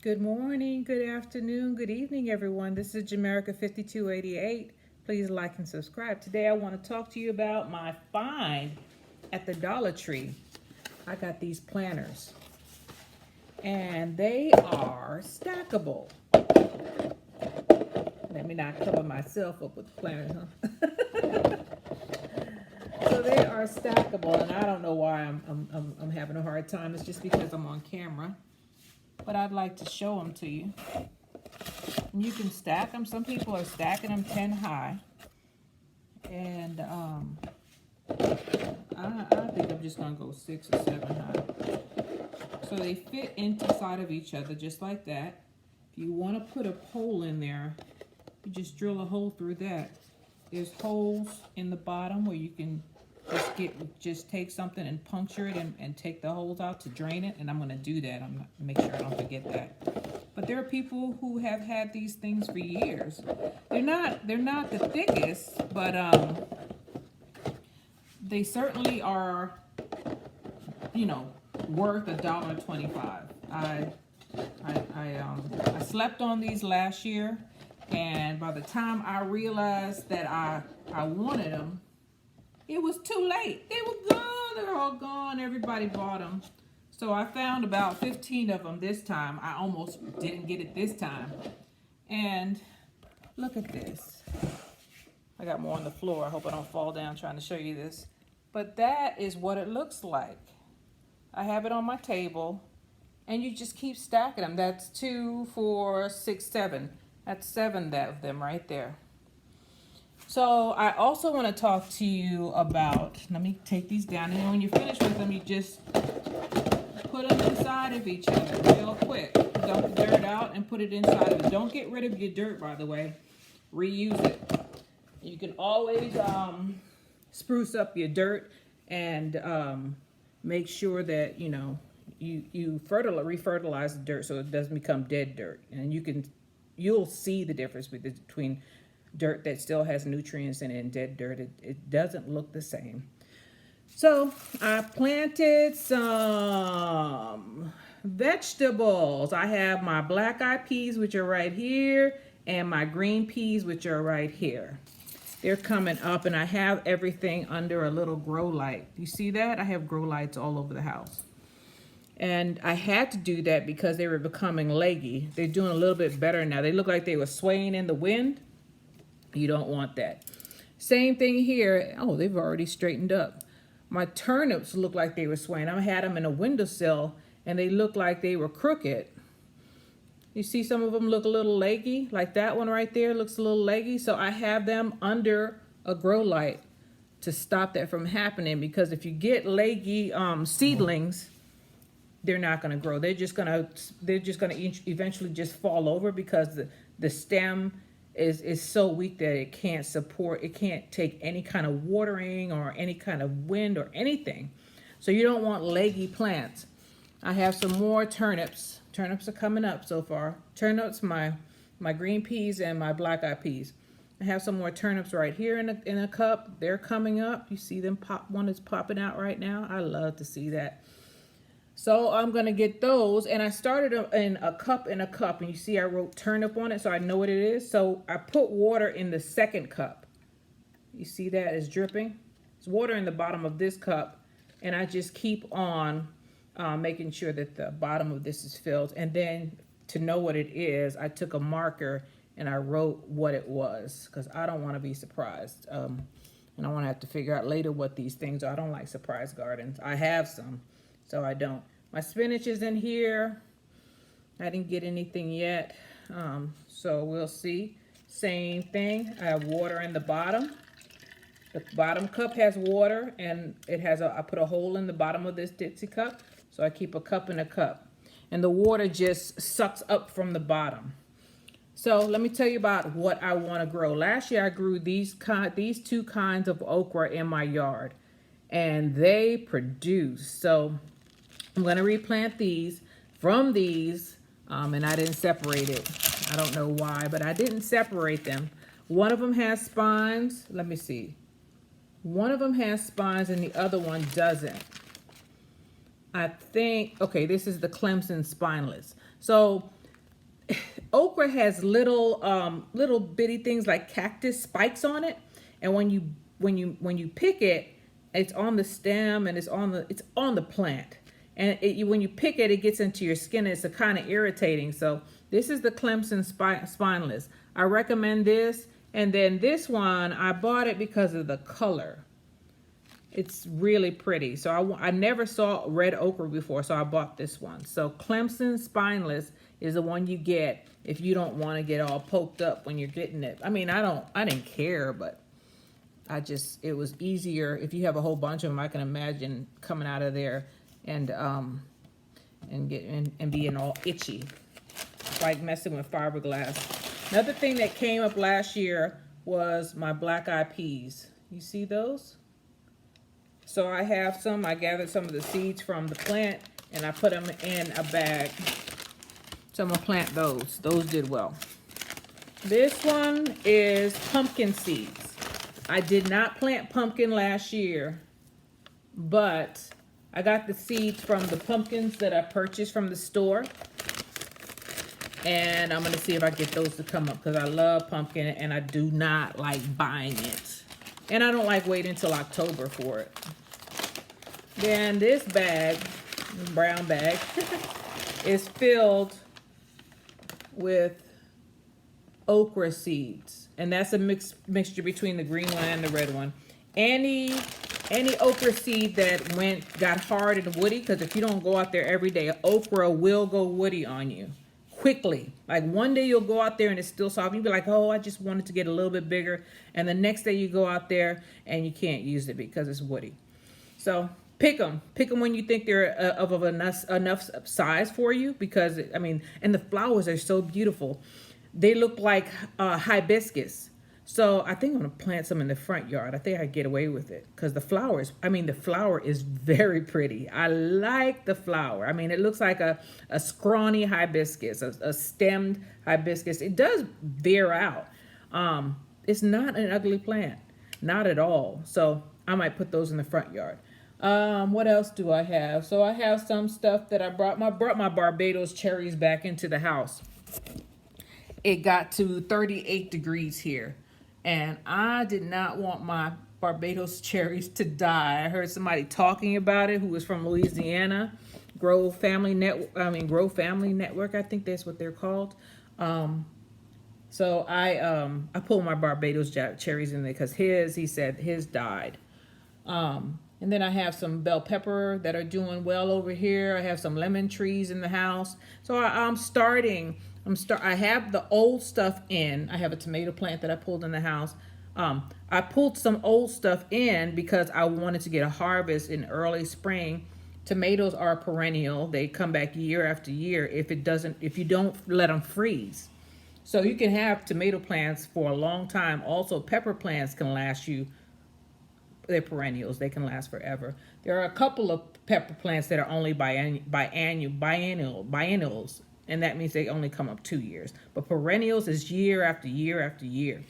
Good morning, good afternoon, good evening, everyone. This is Jamerica 5288. Please like and subscribe. Today I want to talk to you about my find at the Dollar Tree. I got these planters, and they are stackable. Let me not cover myself up with the planters, huh? So they are stackable, and I don't know why I'm having a hard time. It's just because I'm on camera, but I'd like to show them to you. You can stack them. Some people are stacking them 10 high. And I think I'm just going to go 6 or 7 high. So they fit inside of each other just like that. If you want to put a pole in there, you just drill a hole through that. There's holes in the bottom where you can just take something and puncture it and take the holes out to drain it. And I'm going to do that. I'm going to make sure I don't forget that. But there are people who have had these things for years. They're not the thickest, but they certainly are, worth $1.25. I slept on these last year, and by the time I realized that I wanted them, it was too late. They were gone. They're all gone. Everybody bought them. So I found about 15 of them this time. I almost didn't get it this time. And look at this. I got more on the floor. I hope I don't fall down trying to show you this. But that is what it looks like. I have it on my table. And you just keep stacking them. That's 2, 4, 6, 7. That's 7 of them right there. So I also want to talk to you about, let me take these down. And when you're finished with them, you just put them inside of each other real quick. Dump the dirt out and put it inside of it. Don't get rid of your dirt, by the way. Reuse it. You can always spruce up your dirt and make sure that, you refertilize the dirt so it doesn't become dead dirt. And you'll see the difference between dirt that still has nutrients in it and dead dirt. It doesn't look the same. So I planted some vegetables. I have my black-eyed peas, which are right here, and my green peas, which are right here. They're coming up, and I have everything under a little grow light. You see that? I have grow lights all over the house. And I had to do that because they were becoming leggy. They're doing a little bit better now. They look like they were swaying in the wind. You don't want that. Same thing here. Oh, they've already straightened up. My turnips look like they were swaying. I had them in a windowsill, and they looked like they were crooked. You see some of them look a little leggy, like that one right there looks a little leggy. So I have them under a grow light to stop that from happening, because if you get leggy seedlings, they're not going to grow. They're just going to eventually just fall over because the stem is so weak that it can't take any kind of watering or any kind of wind or anything. So you don't want leggy plants. I have some more turnips. Turnips are coming up so far. Turnips, my green peas, and my black-eyed peas. I have some more turnips right here in a cup. They're coming up. You see them pop. One is popping out right now. I love to see that. So I'm going to get those, and I started in a cup, and you see I wrote turnip on it so I know what it is. So I put water in the second cup. You see that is dripping? It's water in the bottom of this cup, and I just keep on making sure that the bottom of this is filled. And then to know what it is, I took a marker and I wrote what it was, because I don't want to be surprised. And I want to have to figure out later what these things are. I don't like surprise gardens. I have some, so I don't. My spinach is in here. I didn't get anything yet, so we'll see. Same thing. I have water in the bottom. The bottom cup has water, and I put a hole in the bottom of this Dixie cup, so I keep a cup in a cup. And the water just sucks up from the bottom. So let me tell you about what I want to grow. Last year I grew these 2 kinds of okra in my yard, and they produced. So I'm going to replant these from these, and I didn't separate it. I don't know why, but I didn't separate them. One of them has spines. Let me see. One of them has spines and the other one doesn't. I think, okay, this is the Clemson spineless. So okra has little bitty things like cactus spikes on it, and when you pick it, it's on the stem and it's on the plant, and when you pick it, it gets into your skin. And it's a kind of irritating. So this is the Clemson spineless. I recommend this. And then this one, I bought it because of the color. It's really pretty. So I never saw red okra before, so I bought this one. So Clemson spineless is the one you get if you don't want to get all poked up when you're getting it. I mean, I didn't care, but it was easier if you have a whole bunch of them. I can imagine coming out of there and being all itchy, like messing with fiberglass. Another thing that came up last year was my black eyed peas. You see those? So I gathered some of the seeds from the plant and I put them in a bag. So I'm gonna plant those. Those did well. This one is pumpkin seeds. I did not plant pumpkin last year, but I got the seeds from the pumpkins that I purchased from the store. And I'm going to see if I get those to come up because I love pumpkin and I do not like buying it. And I don't like waiting until October for it. Then this bag, this brown bag, is filled with okra seeds. And that's a mixture between the green one and the red one. Any okra seed that got hard and woody, because if you don't go out there every day, okra will go woody on you. Quickly. Like one day you'll go out there and it's still soft. You'll be like, oh, I just wanted to get a little bit bigger. And the next day you go out there and you can't use it because it's woody. So pick them. Pick them when you think they're of enough size for you, because, I mean, and the flowers are so beautiful. They look like hibiscus. So I think I'm going to plant some in the front yard. I think I get away with it because the flower is very pretty. I like the flower. I mean, it looks like a scrawny hibiscus, a stemmed hibiscus. It does veer out. It's not an ugly plant, not at all. So I might put those in the front yard. What else do I have? So I have some stuff that I brought my Barbados cherries back into the house. It got to 38 degrees here. And I did not want my Barbados cherries to die. I heard somebody talking about it who was from Louisiana, Grow Family Network, I think that's what they're called. So I pulled my Barbados cherries in there because he said his died. And then I have some bell pepper that are doing well over here. I have some lemon trees in the house. So I have the old stuff in. I have a tomato plant that I pulled in the house. I pulled some old stuff in because I wanted to get a harvest in early spring. Tomatoes are perennial. They come back year after year if you don't let them freeze. So you can have tomato plants for a long time. Also, pepper plants can last you. They're perennials. They can last forever. There are a couple of pepper plants that are only biennials. And that means they only come up 2 years. But perennials is year after year after year.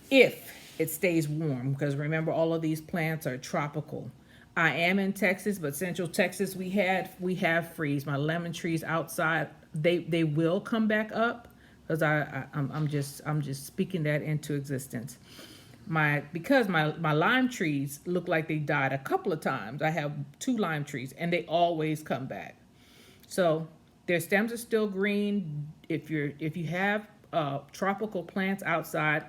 If it stays warm, because remember, all of these plants are tropical. I am in Texas, but Central Texas, we have freeze. My lemon trees outside, they will come back up, because I'm just speaking that into existence. Because my lime trees look like they died a couple of times. I have 2 lime trees, and they always come back. So their stems are still green. If you have tropical plants outside,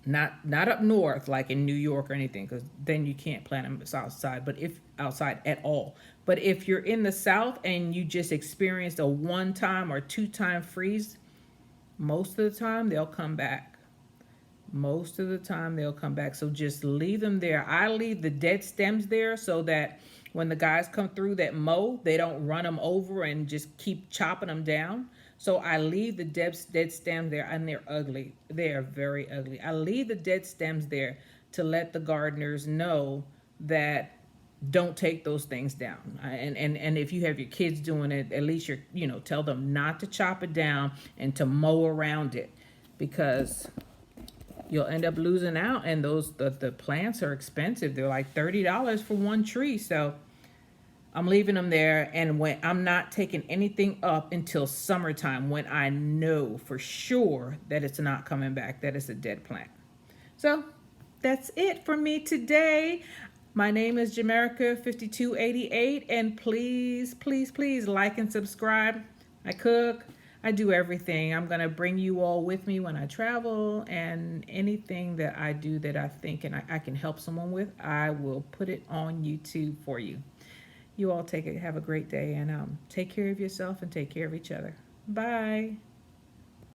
not up north like in New York or anything, because then you can't plant them outside. But if outside at all, but if you're in the South and you just experienced a 1-time or 2-time freeze, most of the time they'll come back. So just leave them there. I leave the dead stems there so that when the guys come through that mow, they don't run them over and just keep chopping them down. So I leave the dead stems there, and they're ugly. They are very ugly. I leave the dead stems there to let the gardeners know that don't take those things down. And if you have your kids doing it, at least tell them not to chop it down and to mow around it, because you'll end up losing out. And the plants are expensive. They're like $30 for one tree. So I'm leaving them there, and when I'm not taking anything up until summertime, when I know for sure that it's not coming back, that it's a dead plant. So that's it for me today. My name is Jamerica5288, and please, please, please like and subscribe. I cook, I do everything. I'm going to bring you all with me when I travel, and anything that I do that I think and I can help someone with, I will put it on YouTube for you. You all have a great day, and take care of yourself and take care of each other. Bye.